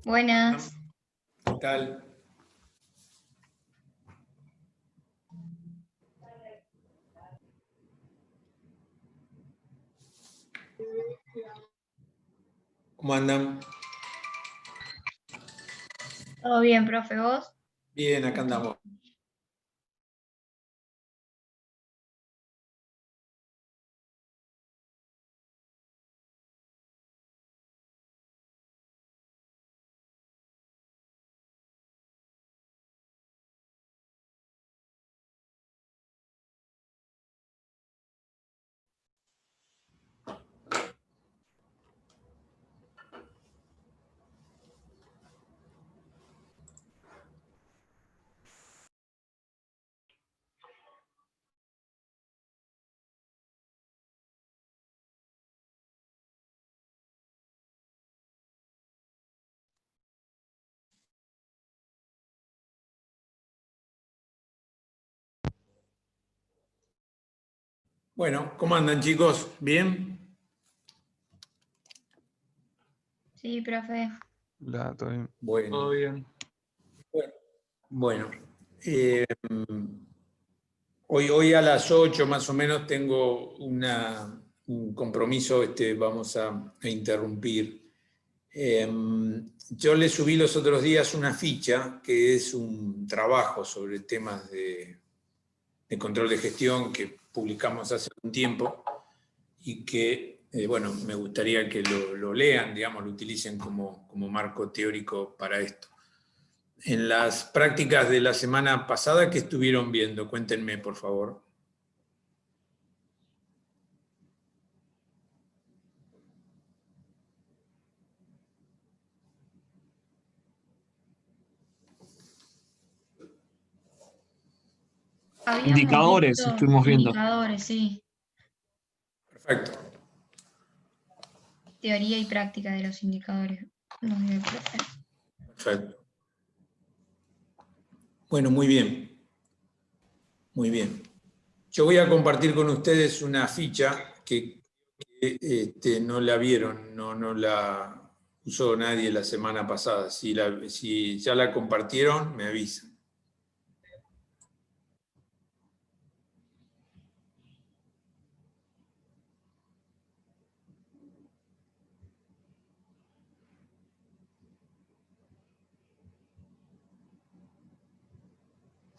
Buenas. ¿Qué tal? ¿Cómo andan? ¿Todo bien, profe? ¿Vos? Bien, acá andamos. Bueno, ¿cómo andan, chicos? ¿Bien? Sí, profe. Hola, ¿todo bien? Bueno. ¿Todo bien? Bueno, hoy a las 8 más o menos tengo un compromiso, vamos a interrumpir. Yo le subí los otros días una ficha que es un trabajo sobre temas de control de gestión que publicamos hace un tiempo y que, bueno, me gustaría que lo lean, digamos, lo utilicen como marco teórico para esto. En las prácticas de la semana pasada, ¿qué estuvieron viendo? Cuéntenme, por favor. Indicadores estuvimos viendo. Indicadores, sí. Perfecto. Teoría y práctica de los indicadores. Nos dio el profe. Perfecto. Bueno, muy bien. Muy bien. Yo voy a compartir con ustedes una ficha que no la vieron, no la usó nadie la semana pasada. Si ya la compartieron, me avisan.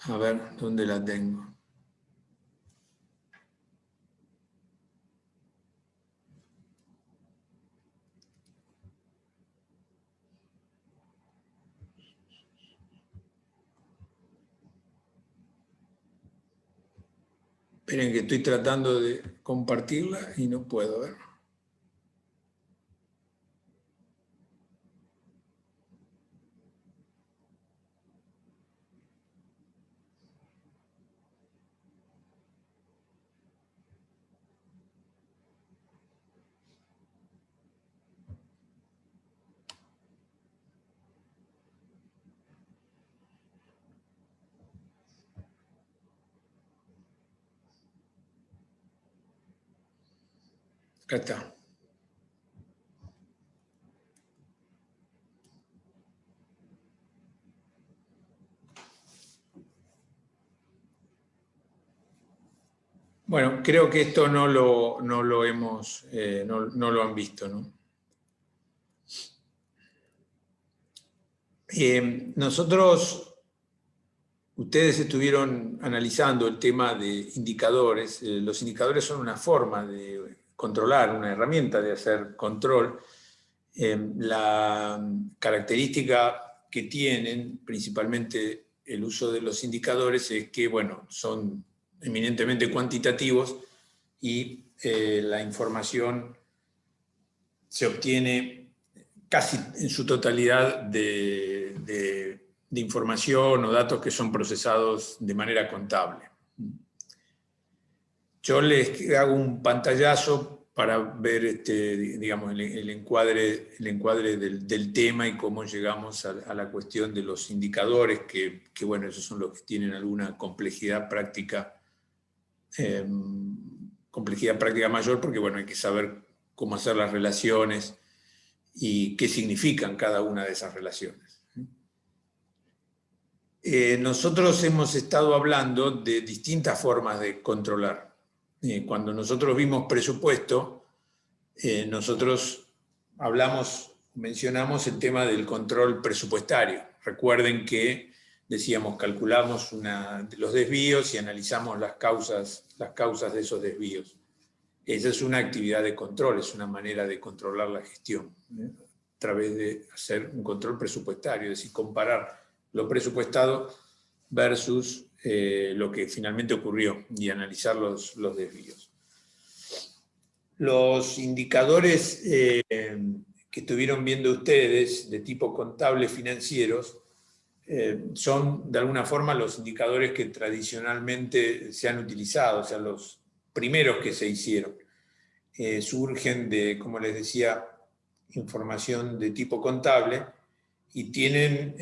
A ver, ¿dónde la tengo? Esperen que estoy tratando de compartirla y no puedo ver. Acá está. Bueno, creo que esto no lo hemos, no lo han visto, ¿no? Nosotros, ustedes estuvieron analizando el tema de indicadores. Los indicadores son una forma de controlar, una herramienta de hacer control. La característica que tienen, principalmente el uso de los indicadores, es que, bueno, son eminentemente cuantitativos y la información se obtiene casi en su totalidad de información o datos que son procesados de manera contable. Yo les hago un pantallazo para ver digamos, el encuadre del tema y cómo llegamos a la cuestión de los indicadores, que bueno, esos son los que tienen alguna complejidad práctica mayor, porque bueno, hay que saber cómo hacer las relaciones y qué significan cada una de esas relaciones. Nosotros hemos estado hablando de distintas formas de controlar. Cuando nosotros vimos presupuesto, nosotros mencionamos el tema del control presupuestario. Recuerden que decíamos, calculamos los desvíos y analizamos las causas de esos desvíos. Esa es una actividad de control, es una manera de controlar la gestión, a través de hacer un control presupuestario, es decir, comparar lo presupuestado versus lo que finalmente ocurrió y analizar los desvíos. Los indicadores que estuvieron viendo ustedes de tipo contable financieros son de alguna forma los indicadores que tradicionalmente se han utilizado, o sea, los primeros que se hicieron. Surgen de, como les decía, información de tipo contable y tienen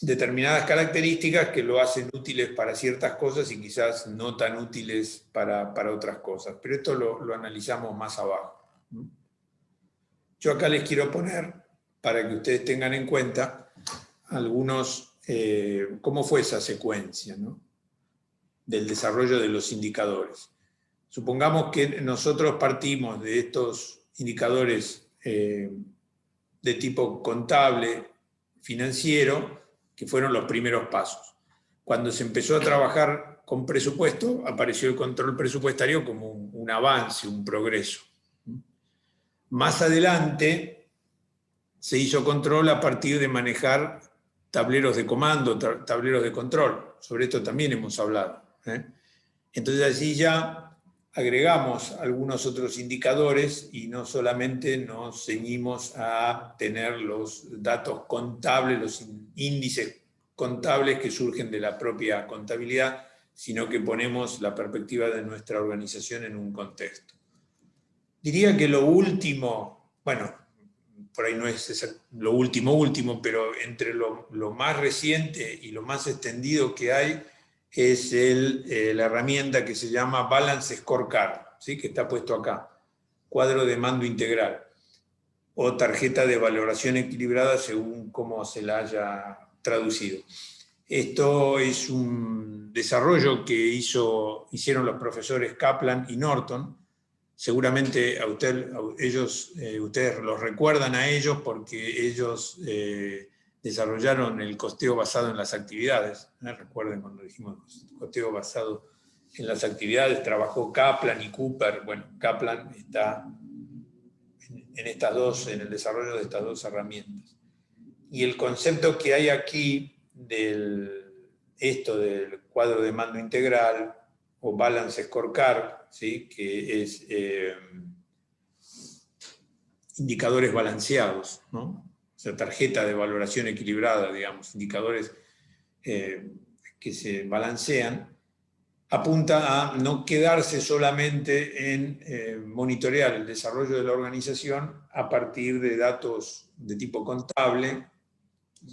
determinadas características que lo hacen útiles para ciertas cosas y quizás no tan útiles para otras cosas. Pero esto lo analizamos más abajo. Yo acá les quiero poner, para que ustedes tengan en cuenta, cómo fue esa secuencia, ¿no?, del desarrollo de los indicadores. Supongamos que nosotros partimos de estos indicadores de tipo contable, financiero, que fueron los primeros pasos. Cuando se empezó a trabajar con presupuesto, apareció el control presupuestario como un avance, un progreso. Más adelante se hizo control a partir de manejar tableros de comando, tableros de control. Sobre esto también hemos hablado. Entonces allí ya agregamos algunos otros indicadores y no solamente nos ceñimos a tener los datos contables, los índices contables que surgen de la propia contabilidad, sino que ponemos la perspectiva de nuestra organización en un contexto. Diría que lo último, bueno, por ahí no es lo último, pero entre lo más reciente y lo más extendido que hay es la herramienta que se llama Balance Scorecard, ¿sí?, que está puesto acá, cuadro de mando integral, o tarjeta de valoración equilibrada según cómo se la haya traducido. Esto es un desarrollo que hicieron los profesores Kaplan y Norton. Seguramente ustedes los recuerdan a ellos porque ellos desarrollaron el costeo basado en las actividades. Recuerden cuando dijimos costeo basado en las actividades, trabajó Kaplan y Cooper. Bueno, Kaplan está en el desarrollo de estas dos herramientas. Y el concepto que hay aquí del cuadro de mando integral o Balance Scorecard, ¿sí?, que es indicadores balanceados, ¿no? O sea, tarjeta de valoración equilibrada, digamos, indicadores que se balancean, apunta a no quedarse solamente en monitorear el desarrollo de la organización a partir de datos de tipo contable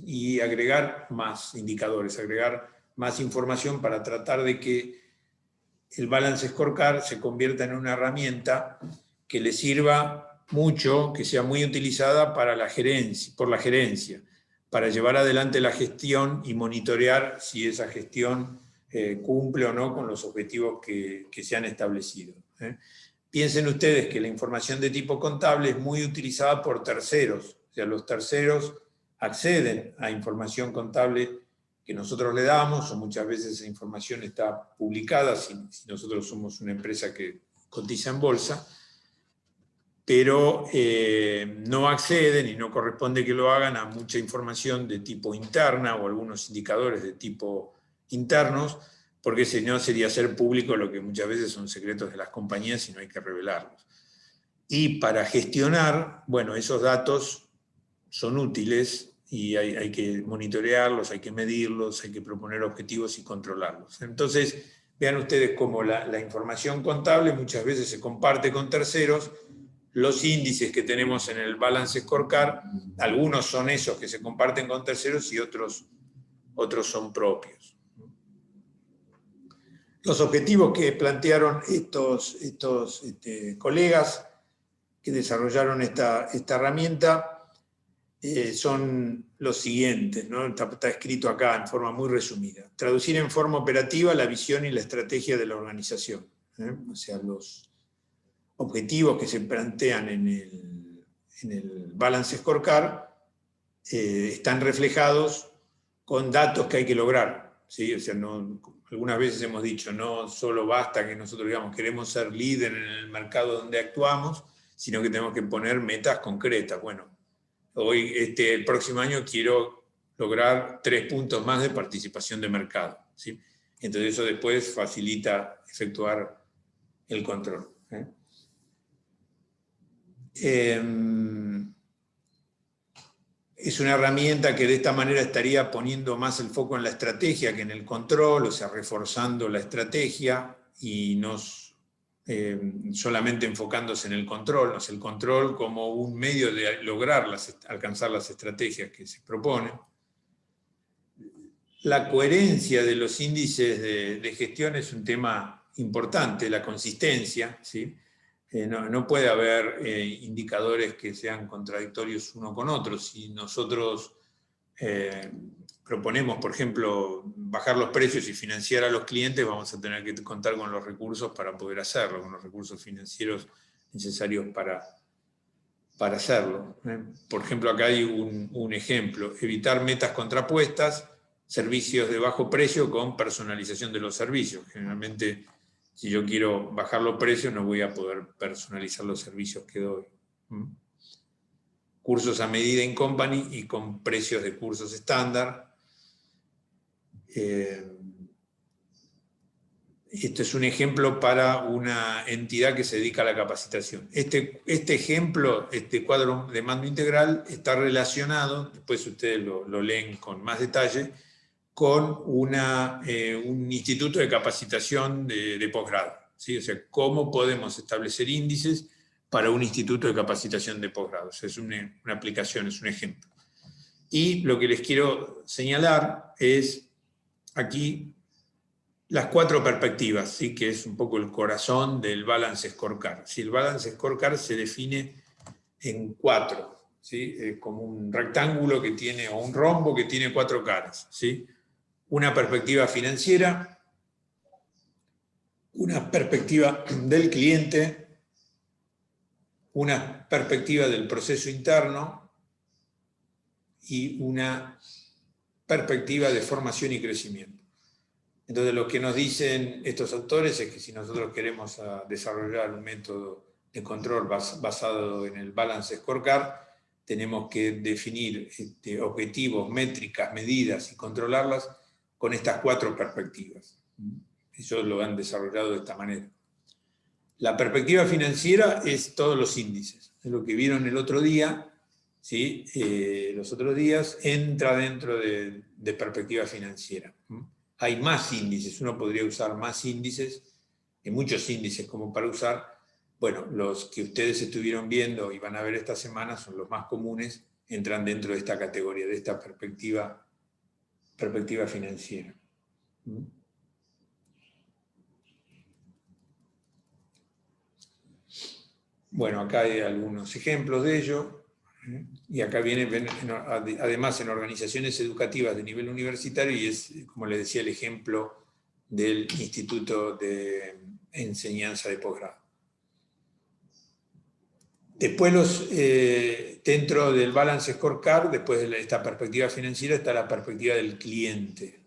y agregar más indicadores, agregar más información para tratar de que el Balance Scorecard se convierta en una herramienta que le sirva mucho, que sea muy utilizada por la gerencia, para llevar adelante la gestión y monitorear si esa gestión cumple o no con los objetivos que se han establecido. Piensen ustedes que la información de tipo contable es muy utilizada por terceros, o sea, los terceros acceden a información contable que nosotros le damos, o muchas veces esa información está publicada, si nosotros somos una empresa que cotiza en bolsa, pero no acceden y no corresponde que lo hagan a mucha información de tipo interna o algunos indicadores de tipo internos, porque si no sería hacer público lo que muchas veces son secretos de las compañías y no hay que revelarlos. Y para gestionar, bueno, esos datos son útiles y hay que monitorearlos, hay que medirlos, hay que proponer objetivos y controlarlos. Entonces, vean ustedes cómo la información contable muchas veces se comparte con terceros. Los índices que tenemos en el Balance Scorecard, algunos son esos que se comparten con terceros y otros son propios. Los objetivos que plantearon estos colegas, que desarrollaron esta herramienta son los siguientes, ¿no? Está escrito acá en forma muy resumida. Traducir en forma operativa la visión y la estrategia de la organización. O sea, los objetivos que se plantean en el Balance Scorecard están reflejados con datos que hay que lograr, ¿sí? O sea, algunas veces hemos dicho, no solo basta que nosotros digamos queremos ser líder en el mercado donde actuamos, sino que tenemos que poner metas concretas. Bueno, el próximo año quiero lograr 3 puntos más de participación de mercado, ¿sí? Entonces eso después facilita efectuar el control. Es una herramienta que de esta manera estaría poniendo más el foco en la estrategia que en el control, o sea, reforzando la estrategia y no solamente enfocándose en el control, o sea, el control como un medio de lograr alcanzar las estrategias que se proponen. La coherencia de los índices de gestión es un tema importante, la consistencia, ¿sí? No puede haber indicadores que sean contradictorios uno con otro. Si nosotros proponemos, por ejemplo, bajar los precios y financiar a los clientes, vamos a tener que contar con los recursos para poder hacerlo, con los recursos financieros necesarios para hacerlo. Por ejemplo, acá hay un ejemplo: evitar metas contrapuestas, servicios de bajo precio con personalización de los servicios. Generalmente, si yo quiero bajar los precios, no voy a poder personalizar los servicios que doy. Cursos a medida in company y con precios de cursos estándar. Esto es un ejemplo para una entidad que se dedica a la capacitación. Este ejemplo, este cuadro de mando integral, está relacionado, después ustedes lo leen con más detalle, con un instituto de capacitación de posgrado, ¿sí? O sea, cómo podemos establecer índices para un instituto de capacitación de posgrado. O sea, es una aplicación, es un ejemplo. Y lo que les quiero señalar es aquí las 4 perspectivas, ¿sí? Que es un poco el corazón del Balance Scorecard. ¿Sí? El Balance Scorecard se define en 4, ¿sí? Como un rectángulo que tiene, o un rombo que tiene 4 caras, ¿sí? Una perspectiva financiera, una perspectiva del cliente, una perspectiva del proceso interno y una perspectiva de formación y crecimiento. Entonces, lo que nos dicen estos autores es que si nosotros queremos desarrollar un método de control basado en el Balance Scorecard, tenemos que definir objetivos, métricas, medidas y controlarlas con estas 4 perspectivas. Ellos lo han desarrollado de esta manera. La perspectiva financiera es todos los índices. Es lo que vieron el otro día, ¿sí? Los otros días entra dentro de perspectiva financiera. Hay más índices, uno podría usar más índices, hay muchos índices como para usar. Bueno, los que ustedes estuvieron viendo y van a ver esta semana son los más comunes, entran dentro de esta categoría, de esta perspectiva financiera. Bueno, acá hay algunos ejemplos de ello. Y acá viene, además, en organizaciones educativas de nivel universitario, y es, como les decía, el ejemplo del Instituto de Enseñanza de Posgrado. Después, dentro del Balance Scorecard, después de esta perspectiva financiera, está la perspectiva del cliente.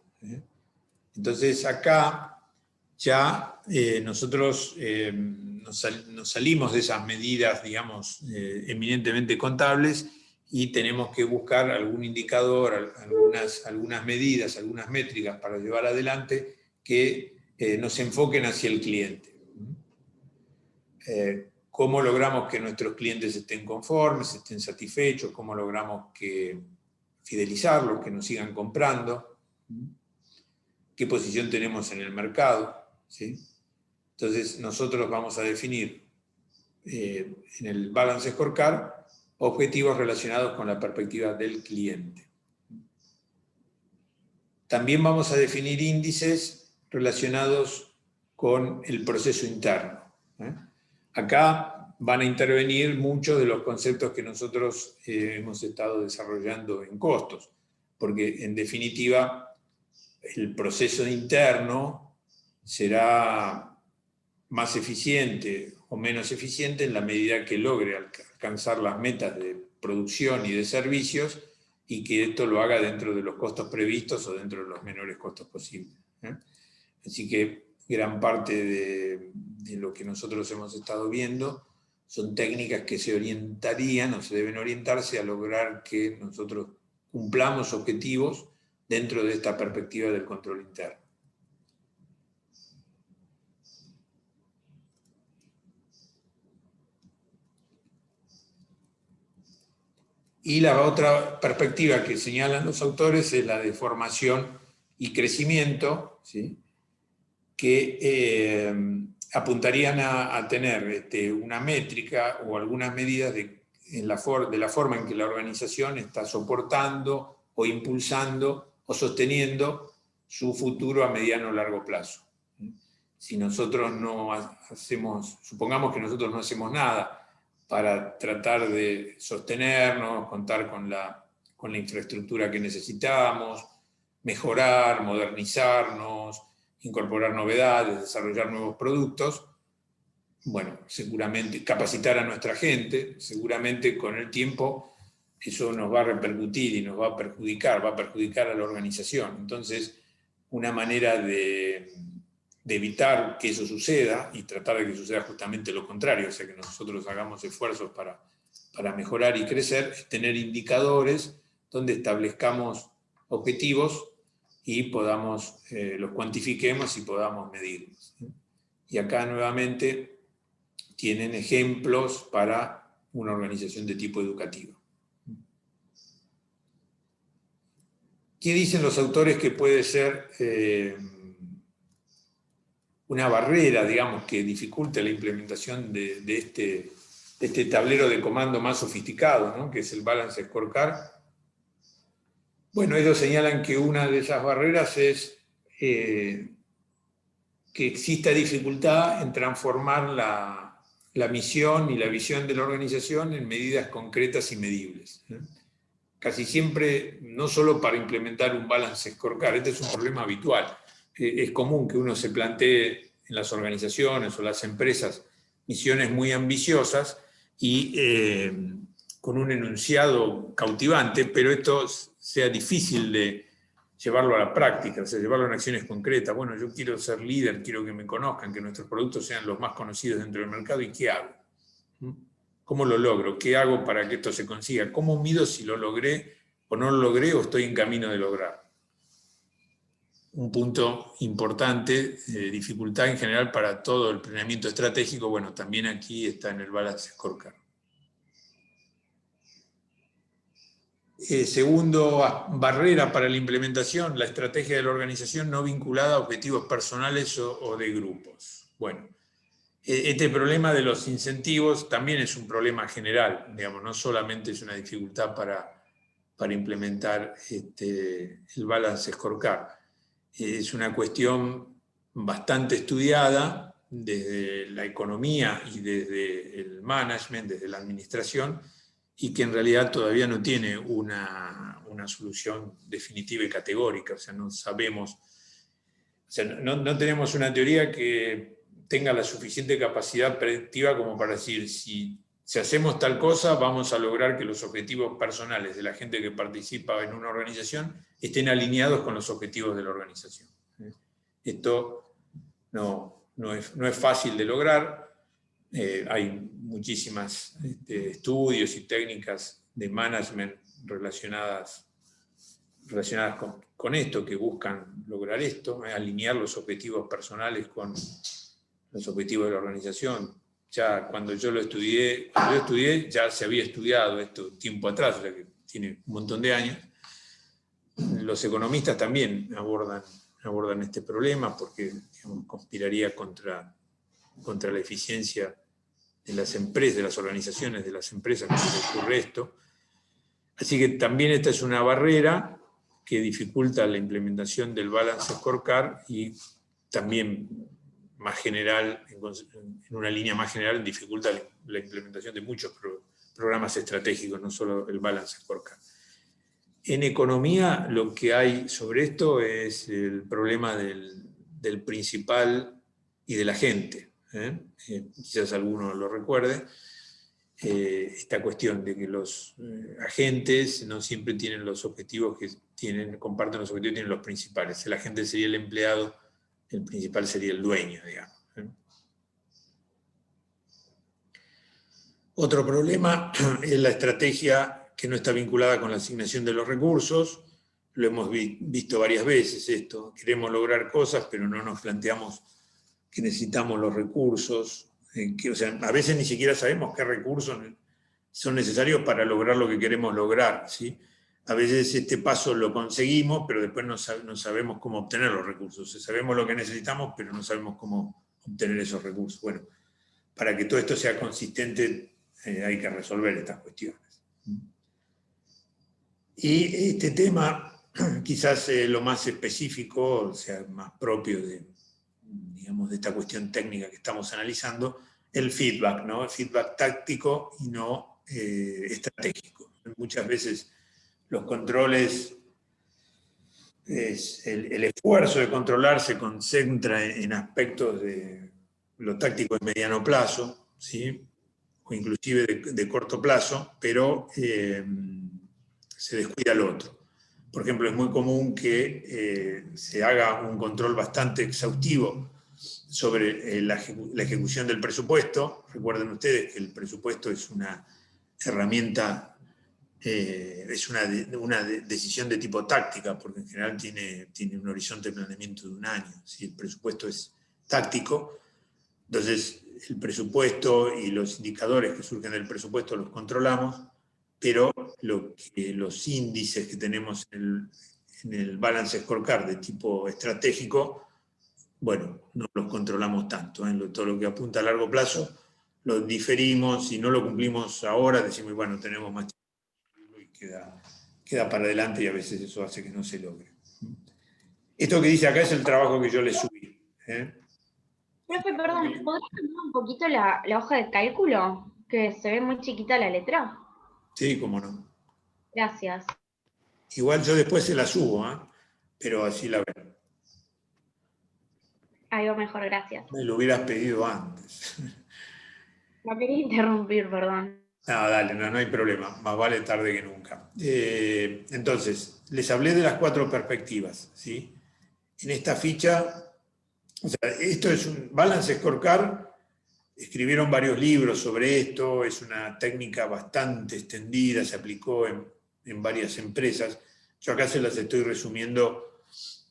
Entonces, acá ya nosotros nos salimos de esas medidas, digamos, eminentemente contables, y tenemos que buscar algún indicador, algunas medidas, algunas métricas para llevar adelante que nos enfoquen hacia el cliente. ¿Cómo logramos que nuestros clientes estén conformes, estén satisfechos? ¿Cómo logramos fidelizarlos, que nos sigan comprando? ¿Qué posición tenemos en el mercado? ¿Sí? Entonces, nosotros vamos a definir en el Balance Scorecard objetivos relacionados con la perspectiva del cliente. También vamos a definir índices relacionados con el proceso interno. Acá van a intervenir muchos de los conceptos que nosotros hemos estado desarrollando en costos, porque en definitiva el proceso interno será más eficiente o menos eficiente en la medida que logre alcanzar las metas de producción y de servicios, y que esto lo haga dentro de los costos previstos o dentro de los menores costos posibles. Así que gran parte de lo que nosotros hemos estado viendo son técnicas que se orientarían o se deben orientarse a lograr que nosotros cumplamos objetivos dentro de esta perspectiva del control interno. Y la otra perspectiva que señalan los autores es la de formación y crecimiento, ¿sí? Que apuntarían a tener una métrica o algunas medidas de la forma en que la organización está soportando o impulsando o sosteniendo su futuro a mediano o largo plazo. Si nosotros no hacemos, supongamos que nosotros no hacemos nada para tratar de sostenernos, contar con la infraestructura que necesitamos, mejorar, modernizarnos, incorporar novedades, desarrollar nuevos productos, bueno, seguramente capacitar a nuestra gente, seguramente con el tiempo eso nos va a repercutir y nos va a perjudicar a la organización. Entonces, una manera de evitar que eso suceda y tratar de que suceda justamente lo contrario, o sea, que nosotros hagamos esfuerzos para mejorar y crecer, es tener indicadores donde establezcamos objetivos y los cuantifiquemos y podamos medirlos. Y acá nuevamente tienen ejemplos para una organización de tipo educativo. ¿Qué dicen los autores que puede ser una barrera, digamos, que dificulte la implementación de este tablero de comando más sofisticado, ¿no? Que es el Balance Scorecard? Bueno, ellos señalan que una de esas barreras es que exista dificultad en transformar la misión y la visión de la organización en medidas concretas y medibles. Casi siempre, no solo para implementar un Balance Scorecard, este es un problema habitual. Es común que uno se plantee en las organizaciones o las empresas misiones muy ambiciosas y con un enunciado cautivante, pero esto sea difícil de llevarlo a la práctica, o sea, llevarlo en acciones concretas. Bueno, yo quiero ser líder, quiero que me conozcan, que nuestros productos sean los más conocidos dentro del mercado, ¿y qué hago? ¿Cómo lo logro? ¿Qué hago para que esto se consiga? ¿Cómo mido si lo logré o no lo logré o estoy en camino de lograrlo? Un punto importante, dificultad en general para todo el planeamiento estratégico, bueno, también aquí está en el Balance Scorecard. Segundo, barrera para la implementación, la estrategia de la organización no vinculada a objetivos personales o de grupos. Bueno, este problema de los incentivos también es un problema general, digamos, no solamente es una dificultad para implementar el Balance Scorecard. Es una cuestión bastante estudiada desde la economía y desde el management, desde la administración, y que en realidad todavía no tiene una solución definitiva y categórica. O sea, no sabemos, o sea, no tenemos una teoría que tenga la suficiente capacidad predictiva como para decir, si hacemos tal cosa, vamos a lograr que los objetivos personales de la gente que participa en una organización estén alineados con los objetivos de la organización. Esto no es fácil de lograr. Hay muchísimas estudios y técnicas de management relacionadas con esto, que buscan lograr esto, alinear los objetivos personales con los objetivos de la organización. Ya cuando yo estudié, ya se había estudiado esto tiempo atrás, o sea que tiene un montón de años. Los economistas también abordan este problema porque, digamos, conspiraría contra la eficiencia de las empresas, de las organizaciones, de las empresas, que se le ocurre esto. Así que también esta es una barrera que dificulta la implementación del Balance Scorecard y también más general, en una línea más general, dificulta la implementación de muchos programas estratégicos, no solo el Balance Scorecard. En economía, lo que hay sobre esto es el problema del principal y del agente. Quizás alguno lo recuerde. Esta cuestión de que los agentes no siempre tienen los objetivos que comparten los objetivos que tienen los principales. El agente sería el empleado, el principal sería el dueño, digamos. Otro problema es la estrategia que no está vinculada con la asignación de los recursos. Lo hemos visto varias veces esto. Queremos lograr cosas, pero no nos planteamos que necesitamos los recursos. O sea, a veces ni siquiera sabemos qué recursos son necesarios para lograr lo que queremos lograr, ¿sí? A veces este paso lo conseguimos, pero después no sabemos cómo obtener los recursos. Sabemos lo que necesitamos, pero no sabemos cómo obtener esos recursos. Bueno, para que todo esto sea consistente, hay que resolver estas cuestiones. Y este tema, quizás lo más específico, o sea, más propio de esta cuestión técnica que estamos analizando, el feedback, ¿no? El feedback táctico y no estratégico. Muchas veces los controles, el esfuerzo de controlar se concentra en aspectos de lo táctico de mediano plazo, ¿sí? O inclusive de corto plazo, pero se descuida el otro. Por ejemplo, es muy común que se haga un control bastante exhaustivo sobre la ejecución del presupuesto. Recuerden ustedes que el presupuesto es una herramienta, es una decisión de tipo táctica, porque en general tiene un horizonte de planeamiento de un año. Si el presupuesto es táctico, entonces el presupuesto y los indicadores que surgen del presupuesto los controlamos, pero los índices que tenemos en el Balance Scorecard de tipo estratégico, bueno, no los controlamos tanto. Todo lo que apunta a largo plazo lo diferimos, y no lo cumplimos ahora, decimos, bueno, tenemos más tiempo, y queda para adelante, y a veces eso hace que no se logre. Esto que dice acá es el trabajo que yo le subí. Profe, perdón, ¿podría cambiar un poquito la hoja de cálculo? Que se ve muy chiquita la letra. Sí, cómo no. Gracias. Igual yo después se la subo, pero así la ven. Ahí va mejor, gracias. Me lo hubieras pedido antes. No quería interrumpir, perdón. No, dale, no hay problema. Más vale tarde que nunca. Entonces, les hablé de las 4 perspectivas, ¿sí? En esta ficha, o sea, esto es un Balance Scorecard. Escribieron varios libros sobre esto, es una técnica bastante extendida, se aplicó en varias empresas. Yo acá se las estoy resumiendo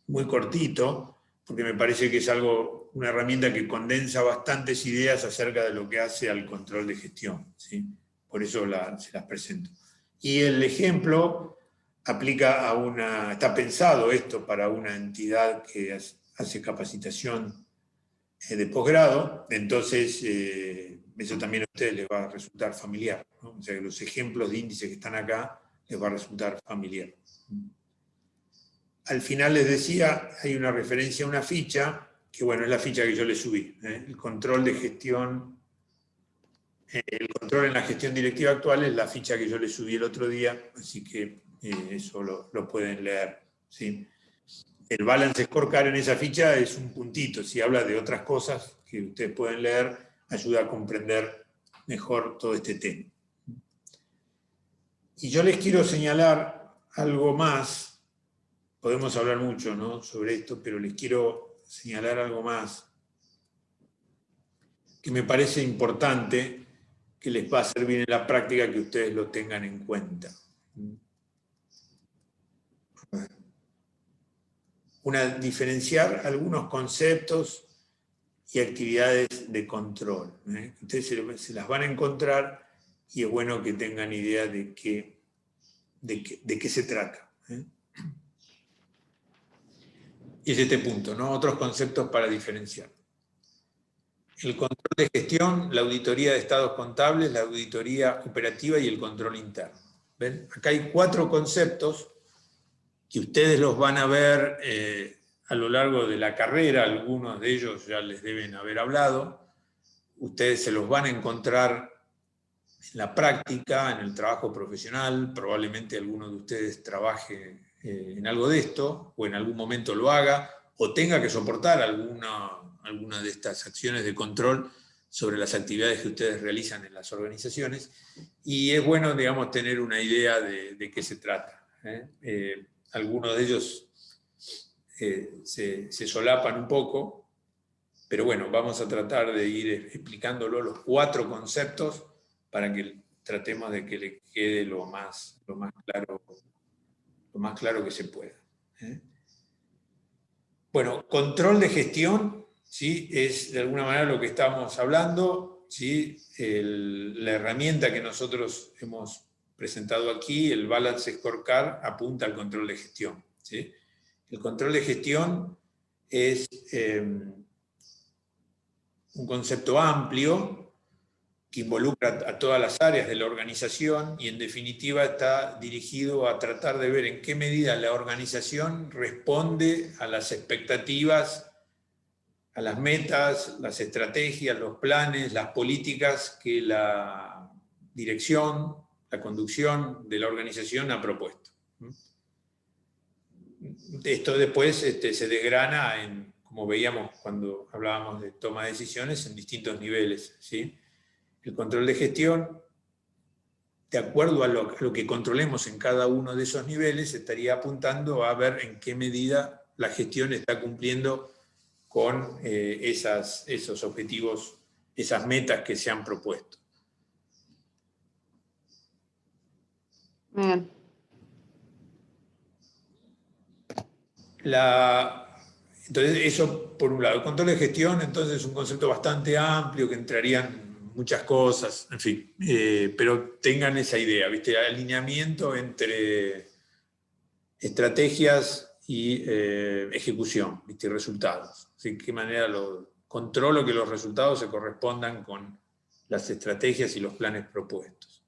muy cortito, porque me parece que es una herramienta que condensa bastantes ideas acerca de lo que hace al control de gestión, ¿sí? Por eso se las presento. Y el ejemplo aplica está pensado esto para una entidad que hace capacitación de posgrado, entonces eso también a ustedes les va a resultar familiar, ¿no? O sea que los ejemplos de índices que están acá les va a resultar familiar. Al final les decía, hay una referencia a una ficha, que bueno, es la ficha que yo les subí, el control de gestión, el control en la gestión directiva actual es la ficha que yo les subí el otro día, así que eso lo pueden leer, ¿sí? El Balance Scorecard en esa ficha es un puntito, si habla de otras cosas que ustedes pueden leer, ayuda a comprender mejor todo este tema. Y yo les quiero señalar algo más. Podemos hablar mucho, ¿no?, sobre esto, pero les quiero señalar algo más que me parece importante, que les va a servir en la práctica, que ustedes lo tengan en cuenta. Diferenciar algunos conceptos y actividades de control. Ustedes se las van a encontrar, y es bueno que tengan idea de qué se trata. Y es este punto, ¿no? Otros conceptos para diferenciar. El control de gestión, la auditoría de estados contables, la auditoría operativa y el control interno. ¿Ven? Acá hay 4 conceptos que ustedes los van a ver a lo largo de la carrera, algunos de ellos ya les deben haber hablado, ustedes se los van a encontrar en la práctica, en el trabajo profesional, probablemente alguno de ustedes trabaje en algo de esto, o en algún momento lo haga, o tenga que soportar alguna de estas acciones de control sobre las actividades que ustedes realizan en las organizaciones, y es bueno, digamos, tener una idea de qué se trata. Algunos de ellos se solapan un poco, pero bueno, vamos a tratar de ir explicándolo los 4 conceptos para que tratemos de que le quede lo más claro que se pueda. Bueno, control de gestión, ¿sí? Es de alguna manera lo que estamos hablando, ¿sí? La herramienta que nosotros hemos presentado aquí, el Balance Scorecard, apunta al control de gestión, ¿sí? El control de gestión es un concepto amplio que involucra a todas las áreas de la organización y en definitiva está dirigido a tratar de ver en qué medida la organización responde a las expectativas, a las metas, las estrategias, los planes, las políticas que la dirección, la conducción de la organización ha propuesto. Esto después se desgrana en, como veíamos cuando hablábamos de toma de decisiones, en distintos niveles, ¿sí? El control de gestión, de acuerdo a lo que controlemos en cada uno de esos niveles, estaría apuntando a ver en qué medida la gestión está cumpliendo con esos objetivos, esas metas que se han propuesto. Bien. Entonces, eso por un lado. El control de gestión, entonces, es un concepto bastante amplio que entrarían muchas cosas, en fin, pero tengan esa idea, ¿viste? Alineamiento entre estrategias y ejecución, ¿viste? Resultados. ¿Sí? ¿De qué manera controlo que los resultados se correspondan con las estrategias y los planes propuestos?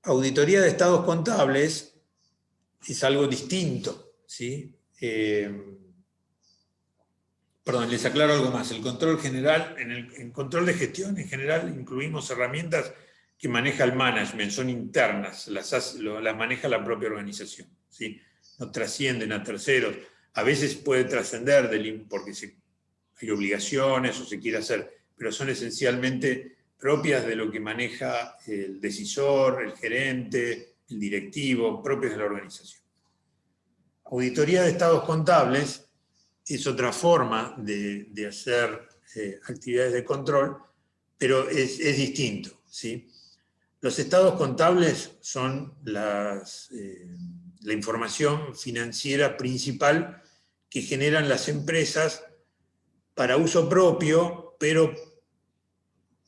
Auditoría de estados contables es algo distinto, ¿sí? Perdón, les aclaro algo más. El control general, en control de gestión en general incluimos herramientas que maneja el management, son internas, las maneja la propia organización, ¿sí? No trascienden a terceros. A veces puede trascender porque hay obligaciones o se quiere hacer, pero son esencialmente propias de lo que maneja el decisor, el gerente, el directivo, propias de la organización. Auditoría de estados contables es otra forma de hacer actividades de control, pero es distinto, ¿sí? Los estados contables son la información financiera principal que generan las empresas para uso propio, pero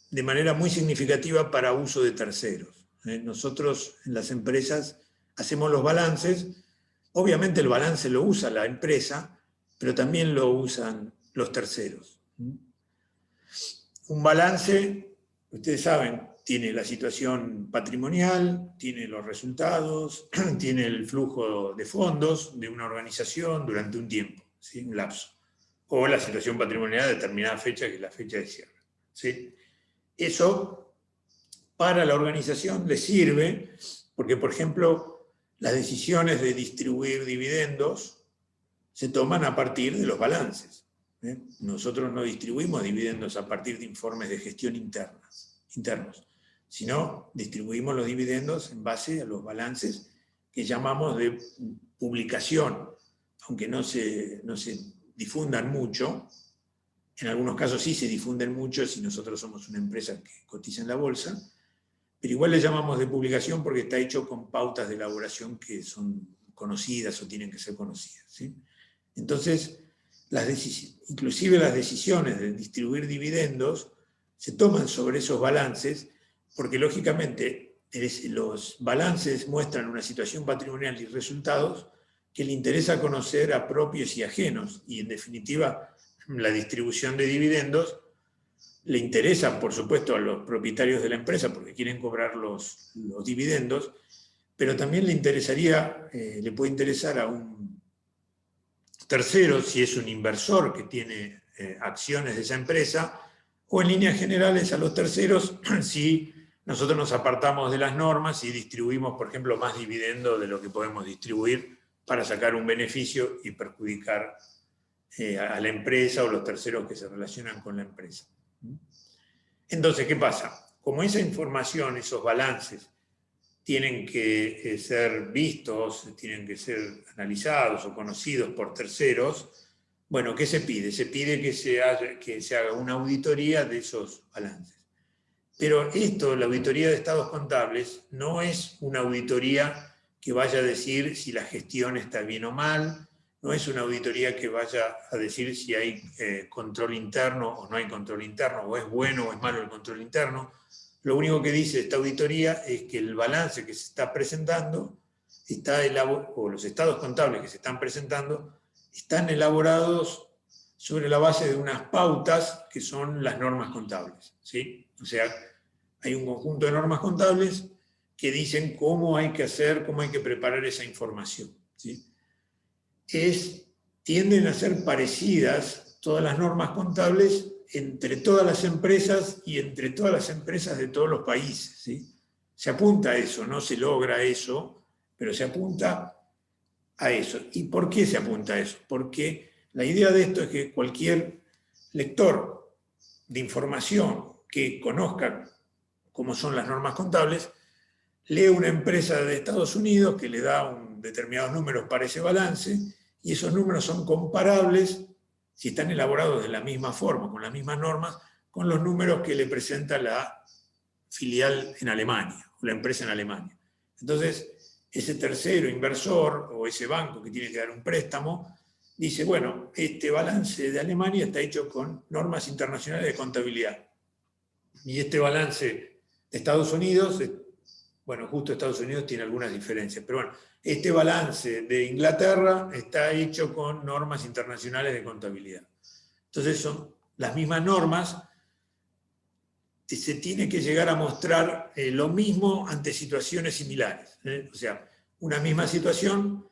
de manera muy significativa para uso de terceros. Nosotros en las empresas hacemos los balances, obviamente el balance lo usa la empresa, pero también lo usan los terceros. Un balance, ustedes saben, tiene la situación patrimonial, tiene los resultados, tiene el flujo de fondos de una organización durante un tiempo, ¿sí? Un lapso. O la situación patrimonial a determinada fecha, que es la fecha de cierre, ¿sí? Eso para la organización le sirve porque, por ejemplo, las decisiones de distribuir dividendos se toman a partir de los balances. Nosotros no distribuimos dividendos a partir de informes de gestión internos, sino distribuimos los dividendos en base a los balances que llamamos de publicación, aunque no se difundan mucho. En algunos casos sí se difunden mucho si nosotros somos una empresa que cotiza en la bolsa, pero igual le llamamos de publicación porque está hecho con pautas de elaboración que son conocidas o tienen que ser conocidas, ¿sí? Entonces, inclusive las decisiones de distribuir dividendos se toman sobre esos balances porque, lógicamente, los balances muestran una situación patrimonial y resultados que le interesa conocer a propios y ajenos, y en definitiva, la distribución de dividendos le interesa, por supuesto, a los propietarios de la empresa porque quieren cobrar los dividendos, pero también le puede interesar a un los terceros, si es un inversor que tiene acciones de esa empresa, o en líneas generales a los terceros si nosotros nos apartamos de las normas y distribuimos, por ejemplo, más dividendo de lo que podemos distribuir para sacar un beneficio y perjudicar a la empresa o los terceros que se relacionan con la empresa. Entonces, ¿qué pasa? Como esa información, esos balances, tienen que ser vistos, tienen que ser analizados o conocidos por terceros, bueno, ¿qué se pide? Se pide que se haga una auditoría de esos balances. Pero esto, la auditoría de estados contables, no es una auditoría que vaya a decir si la gestión está bien o mal, no es una auditoría que vaya a decir si hay control interno o no hay control interno, o es bueno o es malo el control interno. Lo único que dice esta auditoría es que el balance que se está presentando, o los estados contables que se están presentando, están elaborados sobre la base de unas pautas que son las normas contables, ¿sí? O sea, hay un conjunto de normas contables que dicen cómo hay que hacer, cómo hay que preparar esa información, ¿sí? Tienden a ser parecidas todas las normas contables entre todas las empresas y entre todas las empresas de todos los países, ¿sí? Se apunta a eso, no se logra eso, pero se apunta a eso. ¿Y por qué se apunta a eso? Porque la idea de esto es que cualquier lector de información que conozca cómo son las normas contables, lee una empresa de Estados Unidos que le da determinados números para ese balance, y esos números son comparables, si están elaborados de la misma forma, con las mismas normas, con los números que le presenta la filial en Alemania, o la empresa en Alemania. Entonces, ese tercero inversor, o ese banco que tiene que dar un préstamo, dice, bueno, este balance de Alemania está hecho con normas internacionales de contabilidad. Y este balance de Estados Unidos, bueno, justo Estados Unidos tiene algunas diferencias, pero bueno, este balance de Inglaterra está hecho con normas internacionales de contabilidad. Entonces son las mismas normas, se tiene que llegar a mostrar lo mismo ante situaciones similares. O sea, una misma situación,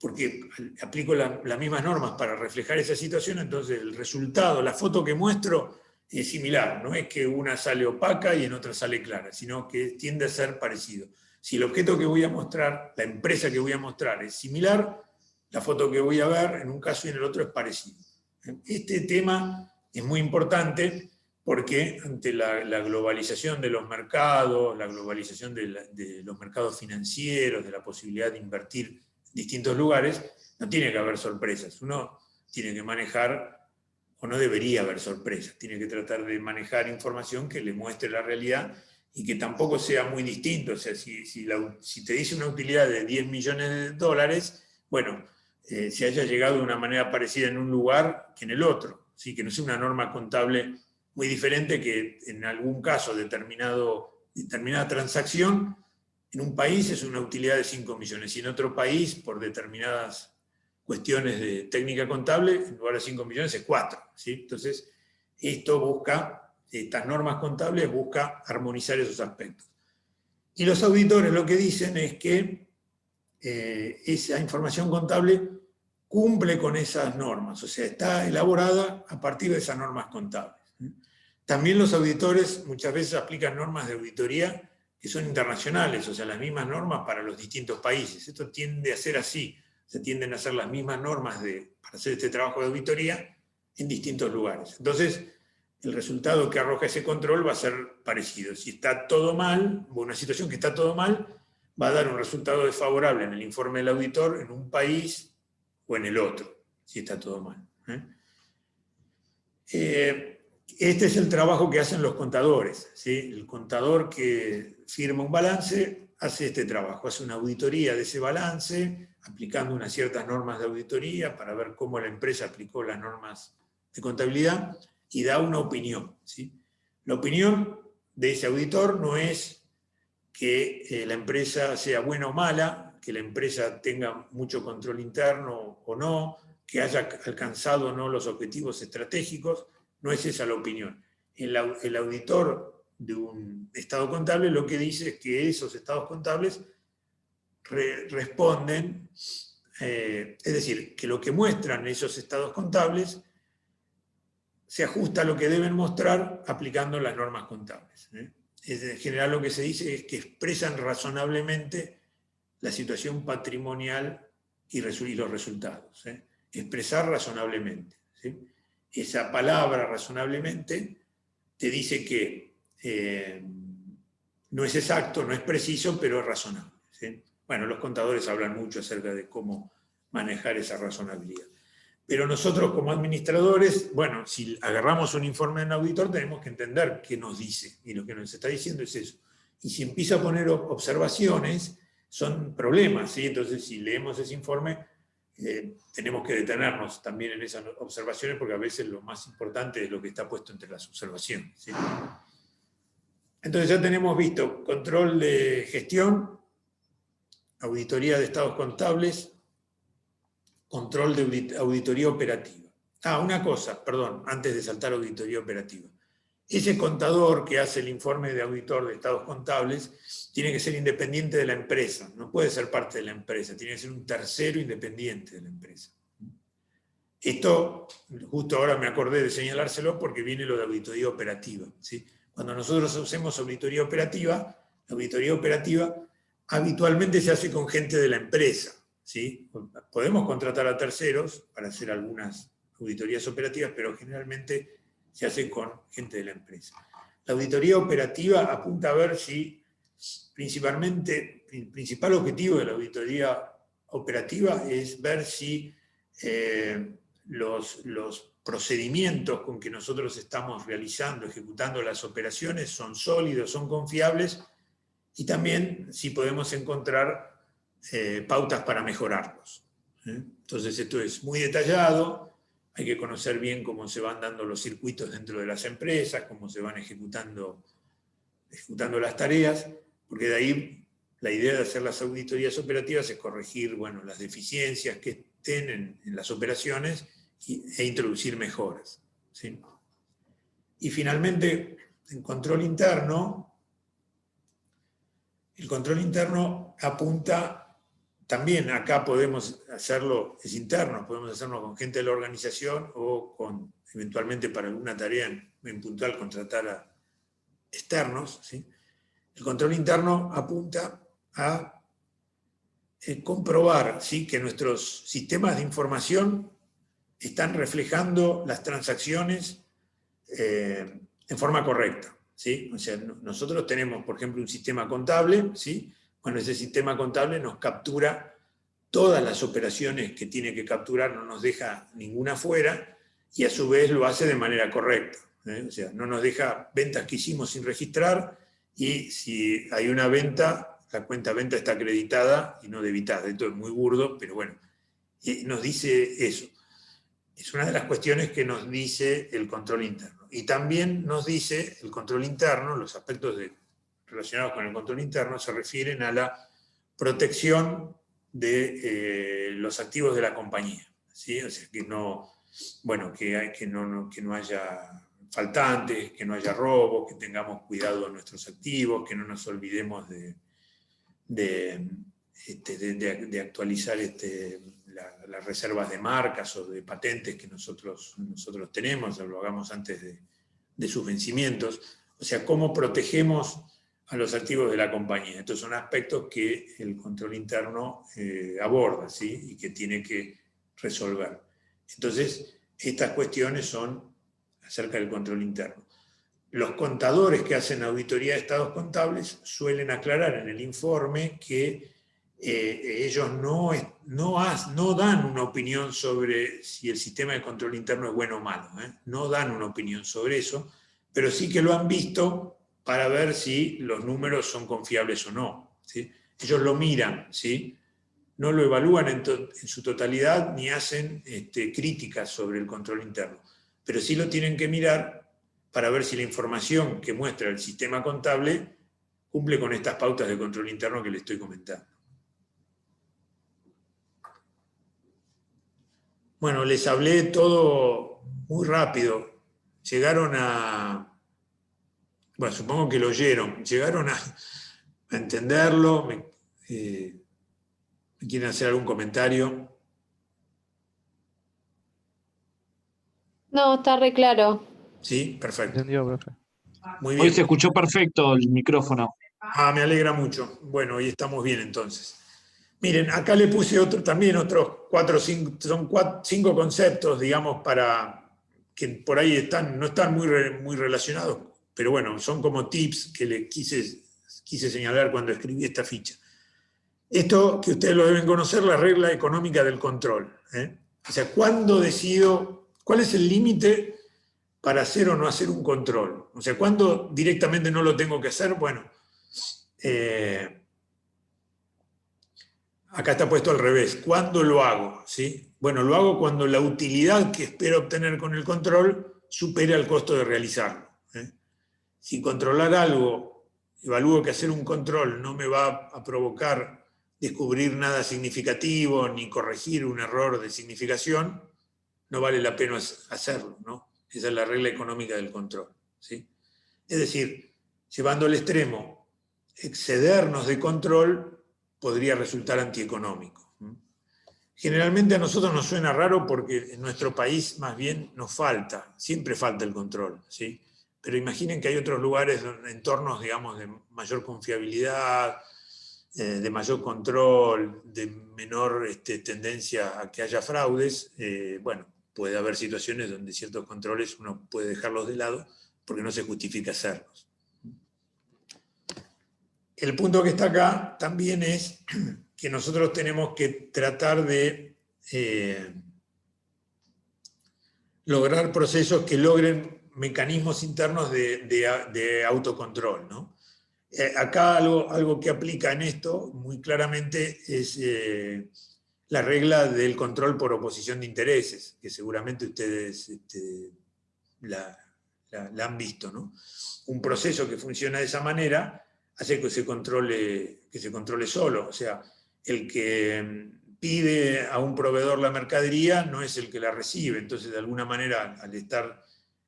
porque aplico las mismas normas para reflejar esa situación, entonces el resultado, la foto que muestro es similar, no es que una sale opaca y en otra sale clara, sino que tiende a ser parecido. Si el objeto que voy a mostrar, la empresa que voy a mostrar es similar, la foto que voy a ver en un caso y en el otro es parecido. Este tema es muy importante porque ante la globalización de los mercados, la globalización de los mercados financieros, de la posibilidad de invertir en distintos lugares, no tiene que haber sorpresas. Uno tiene que manejar, o no debería haber sorpresas, tiene que tratar de manejar información que le muestre la realidad y que tampoco sea muy distinto. O sea, si te dice una utilidad de 10 millones de dólares, bueno, se haya llegado de una manera parecida en un lugar que en el otro, ¿sí? Que no sea una norma contable muy diferente, que en algún caso determinada transacción en un país es una utilidad de 5 millones y en otro país, por determinadas cuestiones de técnica contable, en lugar de 5 millones es 4. ¿Sí? Entonces, estas normas contables buscan armonizar esos aspectos. Y los auditores lo que dicen es que esa información contable cumple con esas normas, o sea, está elaborada a partir de esas normas contables. También los auditores muchas veces aplican normas de auditoría que son internacionales, o sea, las mismas normas para los distintos países. Esto tiende a ser así, se tienden a hacer las mismas normas para hacer este trabajo de auditoría en distintos lugares. Entonces, el resultado que arroja ese control va a ser parecido. Si está todo mal, o una situación que está todo mal, va a dar un resultado desfavorable en el informe del auditor en un país o en el otro, si está todo mal. Este es el trabajo que hacen los contadores, ¿sí? El contador que firma un balance hace este trabajo, hace una auditoría de ese balance, aplicando unas ciertas normas de auditoría para ver cómo la empresa aplicó las normas de contabilidad y da una opinión, ¿sí? La opinión de ese auditor no es que la empresa sea buena o mala, que la empresa tenga mucho control interno o no, que haya alcanzado o no los objetivos estratégicos. No es esa la opinión. El auditor de un estado contable lo que dice es que esos estados contables responden es decir, que lo que muestran esos estados contables se ajusta a lo que deben mostrar aplicando las normas contables. En general lo que se dice es que expresan razonablemente la situación patrimonial y los resultados. Expresar razonablemente. ¿Sí? Esa palabra razonablemente te dice que no es exacto, no es preciso, pero es razonable. ¿Sí? Bueno, los contadores hablan mucho acerca de cómo manejar esa razonabilidad. Pero nosotros como administradores, bueno, si agarramos un informe de un auditor tenemos que entender qué nos dice, y lo que nos está diciendo es eso. Y si empieza a poner observaciones, son problemas, ¿sí? Entonces si leemos ese informe, tenemos que detenernos también en esas observaciones, porque a veces lo más importante es lo que está puesto entre las observaciones, ¿sí? Entonces ya tenemos visto control de gestión, auditoría de estados contables, control de auditoría operativa. Una cosa, perdón, antes de saltar a auditoría operativa. Ese contador que hace el informe de auditor de estados contables tiene que ser independiente de la empresa, no puede ser parte de la empresa, tiene que ser un tercero independiente de la empresa. Esto, justo ahora me acordé de señalárselo porque viene lo de auditoría operativa, ¿sí? Cuando nosotros hacemos auditoría operativa habitualmente se hace con gente de la empresa, ¿sí? Podemos contratar a terceros para hacer algunas auditorías operativas, pero generalmente se hace con gente de la empresa. La auditoría operativa apunta a ver si, principalmente, el principal objetivo de la auditoría operativa es ver si los procedimientos con que nosotros estamos realizando, ejecutando las operaciones son sólidos, son confiables, y también si podemos encontrar pautas para mejorarlos. Entonces esto es muy detallado, hay que conocer bien cómo se van dando los circuitos dentro de las empresas, cómo se van ejecutando las tareas, porque de ahí la idea de hacer las auditorías operativas es corregir, bueno, las deficiencias que estén en las operaciones e introducir mejoras, ¿sí? Y finalmente, el control interno apunta, también acá podemos hacerlo, es interno, podemos hacerlo con gente de la organización o eventualmente para alguna tarea en puntual contratar a externos, ¿sí? El control interno apunta a comprobar, ¿sí?, que nuestros sistemas de información están reflejando las transacciones en forma correcta, ¿sí? O sea, nosotros tenemos, por ejemplo, un sistema contable, ¿sí? Bueno, ese sistema contable nos captura todas las operaciones que tiene que capturar, no nos deja ninguna fuera, y a su vez lo hace de manera correcta, ¿eh? O sea, no nos deja ventas que hicimos sin registrar, y si hay una venta, la cuenta venta está acreditada y no debitada. Esto es muy burdo, pero bueno, nos dice eso. Es una de las cuestiones que nos dice el control interno. Y también nos dice el control interno, los aspectos relacionados con el control interno se refieren a la protección de los activos de la compañía, ¿sí? O sea, que no, bueno, que no haya faltantes, que no haya robos, que tengamos cuidado de nuestros activos, que no nos olvidemos de actualizar las reservas de marcas o de patentes que nosotros tenemos, lo hagamos antes de sus vencimientos. O sea, cómo protegemos a los activos de la compañía. Estos son aspectos que el control interno aborda, ¿sí?, y que tiene que resolver. Entonces, estas cuestiones son acerca del control interno. Los contadores que hacen auditoría de estados contables suelen aclarar en el informe que ellos no dan una opinión sobre si el sistema de control interno es bueno o malo, ¿eh? No dan una opinión sobre eso, pero sí que lo han visto para ver si los números son confiables o no, ¿sí? Ellos lo miran, ¿sí? No lo evalúan en su totalidad ni hacen críticas sobre el control interno, pero sí lo tienen que mirar para ver si la información que muestra el sistema contable cumple con estas pautas de control interno que les estoy comentando. Bueno, les hablé todo muy rápido. Llegaron a... Bueno, supongo que lo oyeron. Llegaron a entenderlo. Me ¿Quieren hacer algún comentario? No, está re claro. Sí, perfecto. Entendió, profe. Muy Hoy bien. se escuchó perfecto el micrófono. Ah, me alegra mucho. Bueno, hoy estamos bien entonces. Miren, acá le puse también otros 4 o 5, son 5 conceptos, digamos, para que por ahí no están muy relacionados, pero bueno, son como tips que le quise señalar cuando escribí esta ficha. Esto que ustedes lo deben conocer, la regla económica del control. O sea, ¿cuándo decido, cuál es el límite para hacer o no hacer un control? O sea, ¿cuándo directamente no lo tengo que hacer? Bueno, acá está puesto al revés. ¿Cuándo lo hago? ¿Sí? Bueno, lo hago cuando la utilidad que espero obtener con el control supere al costo de realizarlo. Si controlar algo, evalúo que hacer un control no me va a provocar descubrir nada significativo ni corregir un error de significación, no vale la pena hacerlo, ¿no? Esa es la regla económica del control, ¿sí? Es decir, llevando al extremo, excedernos de control podría resultar antieconómico. Generalmente a nosotros nos suena raro porque en nuestro país más bien nos falta, siempre falta el control, ¿sí? Pero imaginen que hay otros lugares, entornos, digamos, de mayor confiabilidad, de mayor control, de menor tendencia a que haya fraudes. Bueno, puede haber situaciones donde ciertos controles uno puede dejarlos de lado porque no se justifica hacerlos. El punto que está acá también es que nosotros tenemos que tratar de lograr procesos que logren mecanismos internos de autocontrol, ¿no? Acá algo que aplica en esto muy claramente es la regla del control por oposición de intereses, que seguramente ustedes la han visto, ¿no? Un proceso que funciona de esa manera hace que se controle solo. O sea, el que pide a un proveedor la mercadería no es el que la recibe. Entonces, de alguna manera, al estar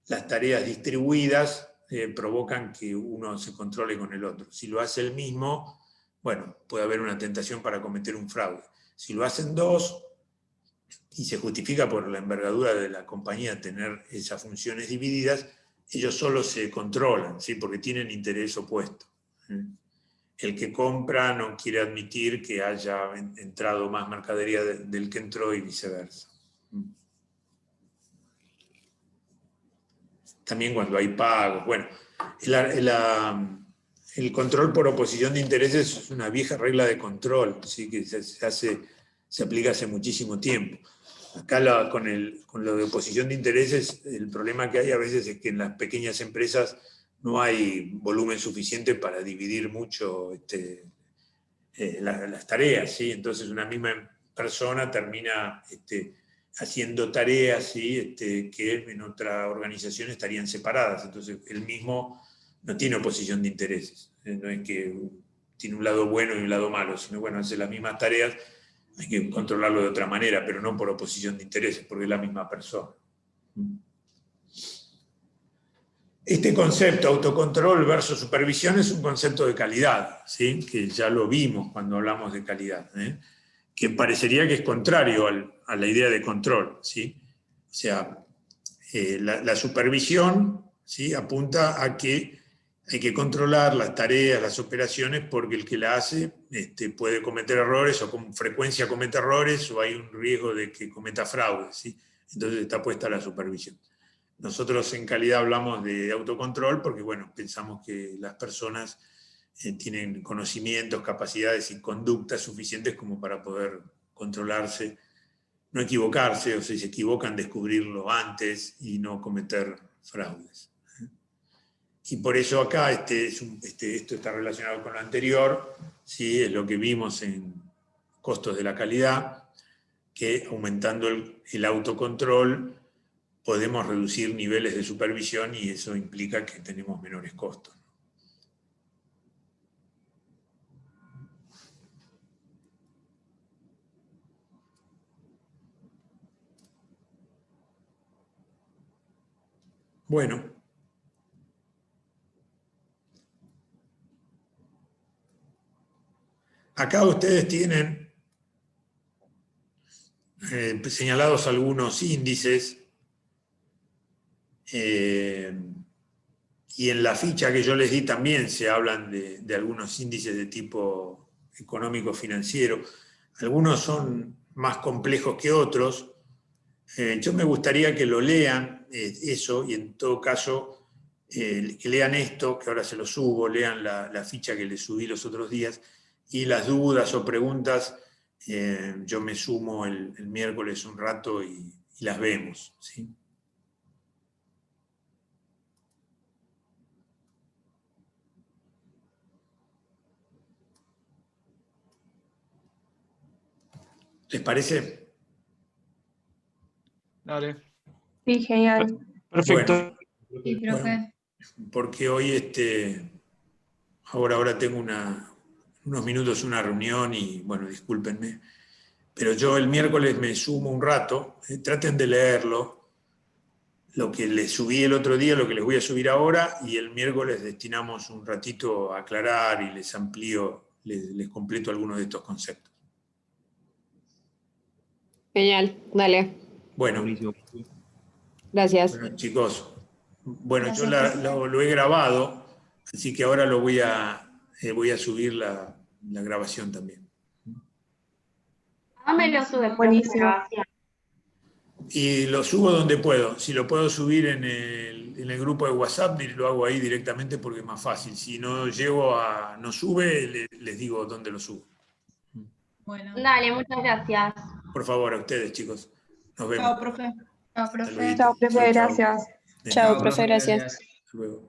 las tareas distribuidas, provocan que uno se controle con el otro. Si lo hace el mismo, bueno, puede haber una tentación para cometer un fraude. Si lo hacen dos, y se justifica por la envergadura de la compañía tener esas funciones divididas, ellos solo se controlan, ¿sí? Porque tienen interés opuesto. El que compra no quiere admitir que haya entrado más mercadería del que entró y viceversa. También cuando hay pagos. Bueno, el control por oposición de intereses es una vieja regla de control, ¿sí? Que se aplica hace muchísimo tiempo. Acá con lo de oposición de intereses, el problema que hay a veces es que en las pequeñas empresas no hay volumen suficiente para dividir mucho las tareas, ¿sí? Entonces una misma persona termina haciendo tareas, ¿sí? Que en otra organización estarían separadas. Entonces él mismo no tiene oposición de intereses. No es que tiene un lado bueno y un lado malo, sino bueno, hace las mismas tareas, hay que controlarlo de otra manera, pero no por oposición de intereses, porque es la misma persona. Este concepto, autocontrol versus supervisión, es un concepto de calidad, ¿sí? Que ya lo vimos cuando hablamos de calidad, que parecería que es contrario a la idea de control, ¿sí? O sea, la supervisión, ¿sí? Apunta a que hay que controlar las tareas, las operaciones, porque el que la hace puede cometer errores o con frecuencia comete errores o hay un riesgo de que cometa fraude, ¿sí? Entonces está puesta la supervisión. Nosotros en calidad hablamos de autocontrol porque, bueno, pensamos que las personas tienen conocimientos, capacidades y conductas suficientes como para poder controlarse, no equivocarse, o si se equivocan, descubrirlo antes y no cometer fraudes. Y por eso acá esto está relacionado con lo anterior, ¿sí? Es lo que vimos en costos de la calidad, que aumentando el autocontrol podemos reducir niveles de supervisión y eso implica que tenemos menores costos. Bueno. Acá ustedes tienen señalados algunos índices, y en la ficha que yo les di también se hablan de algunos índices de tipo económico-financiero. Algunos son más complejos que otros. Yo me gustaría que lo lean, eso, y en todo caso, que lean esto, que ahora se lo subo, lean la ficha que les subí los otros días, y las dudas o preguntas, yo me sumo el miércoles un rato y las vemos, ¿sí? ¿Les parece? Dale. Sí, genial. Perfecto. Sí, creo Bueno, porque hoy ahora tengo unos minutos una reunión y bueno, discúlpenme, pero yo el miércoles me sumo un rato, traten de leerlo, lo que les subí el otro día, lo que les voy a subir ahora, y el miércoles destinamos un ratito a aclarar y les amplío, les completo algunos de estos conceptos. Genial, dale. Bueno, Gracias. bueno, chicos, bueno, yo Gracias, lo he grabado, así que ahora voy a subir la grabación también. ¿Dónde lo sube, profe, Buenísimo. grabación? Y lo subo donde puedo. Si lo puedo subir en el grupo de WhatsApp, lo hago ahí directamente porque es más fácil. Si no no sube, les digo dónde lo subo. Bueno. Dale, muchas gracias. Por favor, a ustedes, chicos. Nos vemos. Chao, profe. Chao, Hasta profe. luego. Chao, profe, Chau, chau. gracias. De Chao, nada. profe, gracias. Hasta luego.